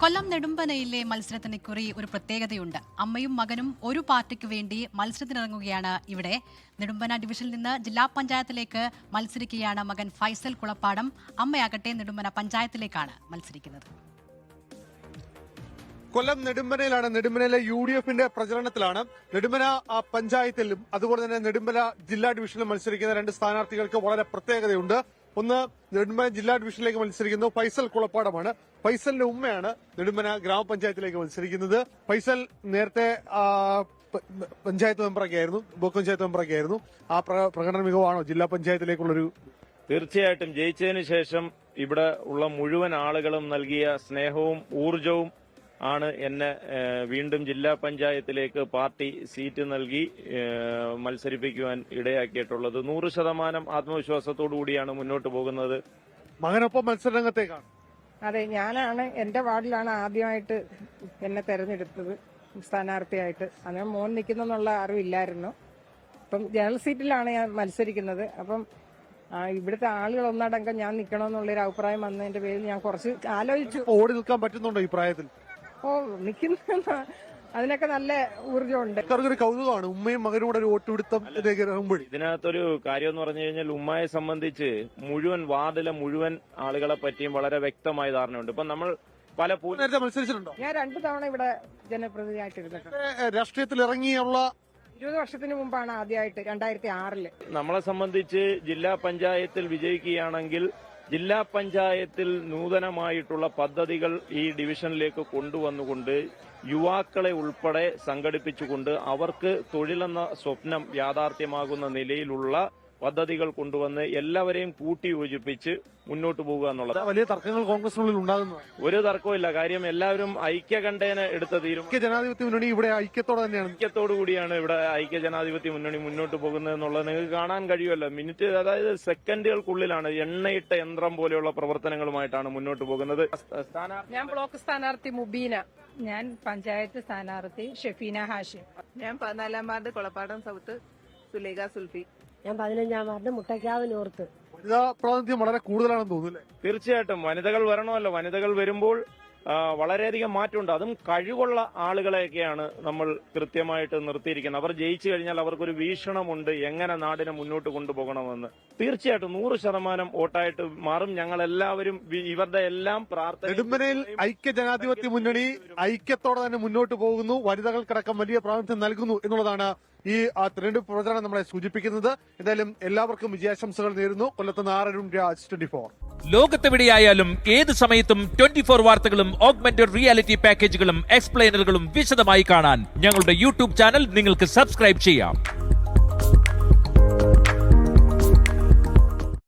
കൊല്ലം നെടുമ്പനയിലെ മത്സരത്തിന് ഇക്കുറി ഒരു പ്രത്യേകതയുണ്ട്. അമ്മയും മകനും ഒരു പാർട്ടിക്ക് വേണ്ടി മത്സരത്തിനിറങ്ങുകയാണ്. ഇവിടെ നെടുമ്പന ഡിവിഷനിൽ നിന്ന് ജില്ലാ പഞ്ചായത്തിലേക്ക് മത്സരിക്കുകയാണ് മകൻ ഫൈസൽ കുളപ്പാടം. അമ്മയാകട്ടെ നെടുമ്പന പഞ്ചായത്തിലേക്കാണ് മത്സരിക്കുന്നത്. കൊല്ലം നെടുമ്പനയിലാണ്. നെടുമ്പനയിലെ UDFന്റെ പ്രചരണത്തിലാണ്. നെടുമ്പന പഞ്ചായത്തിലും അതുപോലെ തന്നെ നെടുമ്പന ജില്ലാ ഡിവിഷനിലും മത്സരിക്കുന്ന രണ്ട് സ്ഥാനാർത്ഥികൾക്ക് വളരെ പ്രത്യേകതയുണ്ട്. ഒന്ന്, നെടുമ്പന ജില്ലാ ഡിവിഷനിലേക്ക് മത്സരിക്കുന്നത് ഫൈസൽ കുളപ്പാടമാണ്. ഫൈസലിന്റെ ഉമ്മയാണ് നെടുമ്പന ഗ്രാമപഞ്ചായത്തിലേക്ക് മത്സരിക്കുന്നത്. ഫൈസൽ നേരത്തെ പഞ്ചായത്ത് മെമ്പറൊക്കെ ആയിരുന്നു, ബ്ലോക്ക് പഞ്ചായത്ത് മെമ്പറൊക്കെ ആയിരുന്നു. ആ പ്രകടന മികവാണോ ജില്ലാ പഞ്ചായത്തിലേക്കുള്ളൊരു? തീർച്ചയായിട്ടും ജയിച്ചതിന് ശേഷം ഇവിടെ ഉള്ള മുഴുവൻ ആളുകളും നൽകിയ സ്നേഹവും ഊർജവും ആണ് എന്നെ വീണ്ടും ജില്ലാ പഞ്ചായത്തിലേക്ക് പാർട്ടി സീറ്റ് നൽകി മത്സരിപ്പിക്കുവാൻ ഇടയാക്കിയിട്ടുള്ളത്. 100% ആത്മവിശ്വാസത്തോടു കൂടിയാണ് മുന്നോട്ട് പോകുന്നത്. മകനൊപ്പം മത്സരരംഗത്തേക്കാണ്. അതെ, ഞാനാണ് എന്റെ വാർഡിലാണ് ആദ്യമായിട്ട് എന്നെ തെരഞ്ഞെടുത്തത് സ്ഥാനാർത്ഥിയായിട്ട്. അങ്ങനെ മോൻ നിൽക്കുന്നുള്ള അറിവില്ലായിരുന്നു. അപ്പം ജനറൽ സീറ്റിലാണ് ഞാൻ മത്സരിക്കുന്നത്. അപ്പം ഇവിടുത്തെ ആളുകൾ ഒന്നടങ്കം ഞാൻ നിൽക്കണമെന്നുള്ളൊരു അഭിപ്രായം വന്നതിന്റെ പേരിൽ ഞാൻ കുറച്ച് ആലോചിച്ചു. ഓടി നിൽക്കാൻ പറ്റുന്നുണ്ടോ ഈ പ്രായത്തിൽ? നിൽക്കുന്ന അതിനൊക്കെ നല്ല ഊർജ്ജമുണ്ട്. ഒരു കൗതുകമാണ് ഉമ്മയും മകനും കൂടെ ഒരു വോട്ടുപിടുത്തം. ഇതിനകത്തൊരു കാര്യം എന്ന് പറഞ്ഞു കഴിഞ്ഞാൽ ഉമ്മയെ സംബന്ധിച്ച് മുഴുവൻ വാർഡിലെ മുഴുവൻ ആളുകളെ പറ്റിയും വളരെ വ്യക്തമായ ധാരണയുണ്ട്. ഇപ്പൊ നമ്മൾ പല നേരത്തെ മത്സരിച്ചിട്ടുണ്ടോ? ഞാൻ 2 തവണ ഇവിടെ ജനപ്രതിനിധിയായിട്ടിരുന്നിട്ടുണ്ട്. രാഷ്ട്രീയത്തിൽ ഇറങ്ങിയുള്ള 20 വർഷത്തിന് മുമ്പാണ് ആദ്യമായിട്ട് 2006 നമ്മളെ സംബന്ധിച്ച് ജില്ലാ പഞ്ചായത്തിൽ വിജയിക്കുകയാണെങ്കിൽ ജില്ലാ പഞ്ചായത്തിൽ നൂതനമായിട്ടുള്ള പദ്ധതികൾ ഈ ഡിവിഷനിലേക്ക് കൊണ്ടുവന്നുകൊണ്ട് യുവാക്കളെ ഉൾപ്പെടെ സംഘടിപ്പിച്ചുകൊണ്ട് അവർക്ക് തൊഴിലെന്ന സ്വപ്നം യാഥാർത്ഥ്യമാകുന്ന നിലയിലുള്ള പദ്ധതികൾ കൊണ്ടുവന്ന് എല്ലാവരെയും കൂട്ടിയോജിപ്പിച്ച് മുന്നോട്ട് പോകുക എന്നുള്ളത്. വലിയ തർക്കങ്ങൾ കോൺഗ്രസിനുള്ളിൽ ഉണ്ടാകുന്നു. ഒരു തർക്കമില്ല. കാര്യം എല്ലാവരും ഐക്യകണ്ഠേന എടുത്ത തീരുമാനം. ജനാധിപത്യ മുന്നണി ഇവിടെ ഐക്യത്തോടെ തന്നെയാണ്. ഐക്യത്തോടു കൂടിയാണ് ഇവിടെ ഐക്യ ജനാധിപത്യ മുന്നണി മുന്നോട്ട് പോകുന്നത് എന്നുള്ളത് നിങ്ങൾക്ക് കാണാൻ കഴിയുമല്ലോ. മിനിറ്റ്, അതായത് സെക്കൻഡുകൾക്കുള്ളിലാണ് എണ്ണയിട്ട യന്ത്രം പോലെയുള്ള പ്രവർത്തനങ്ങളുമായിട്ടാണ് മുന്നോട്ട് പോകുന്നത്. ഞാൻ ബ്ലോക്ക് സ്ഥാനാർത്ഥി മുബീന. ഞാൻ പഞ്ചായത്ത് സ്ഥാനാർത്ഥി ഷെഫീന ഹാഷിം. ഞാൻ 14 വാർഡ് കൊളപ്പാടം സൗത്ത് സുലേഖ സുൽഫി. ഞാൻ 15 വാർഡ് മുട്ടയ്ക്കാവ് നോർത്ത്. വനിതാ പ്രാതിനിധ്യം വളരെ കൂടുതലാണെന്ന് തോന്നുന്നില്ലേ? തീർച്ചയായിട്ടും വനിതകൾ വരണമല്ലോ. വനിതകൾ വരുമ്പോൾ വളരെയധികം മാറ്റമുണ്ട്. അതും കഴിവുള്ള ആളുകളെയൊക്കെയാണ് നമ്മൾ കൃത്യമായിട്ട് നിർത്തിയിരിക്കുന്നത്. അവർ ജയിച്ചു കഴിഞ്ഞാൽ അവർക്കൊരു വീക്ഷണമുണ്ട് എങ്ങനെ നാടിനെ മുന്നോട്ട് കൊണ്ടുപോകണമെന്ന്. തീർച്ചയായിട്ടും 100% വോട്ടായിട്ട് മാറും. ഞങ്ങൾ എല്ലാവരും ഇവരുടെ എല്ലാം പ്രാർത്ഥന. നെടുമ്പനയിൽ ഐക്യ ജനാധിപത്യ മുന്നണി ഐക്യത്തോടെ തന്നെ മുന്നോട്ട് പോകുന്നു. വനിതകൾക്കടക്കം വലിയ പ്രാതിനിധ്യം നൽകുന്നു എന്നുള്ളതാണ് ഈ തെരഞ്ഞെടുപ്പ് പ്രചരണം നമ്മളെ സൂചിപ്പിക്കുന്നത്. എന്തായാലും എല്ലാവർക്കും വിജയാശംസകൾ നേരുന്നു. കൊല്ലത്ത് അരുൺ രാജ്, 24. ലോകത്തെവിടെയായാലും ഏത് സമയത്തും 24 വാർത്തകളും ഓഗ്മെന്റഡ് റിയാലിറ്റി പാക്കേജുകളും എക്സ്പ്ലെയിനറുകളും വിശദമായി കാണാൻ ഞങ്ങളുടെ YouTube ചാനൽ നിങ്ങൾക്ക് സബ്സ്ക്രൈബ് ചെയ്യാം.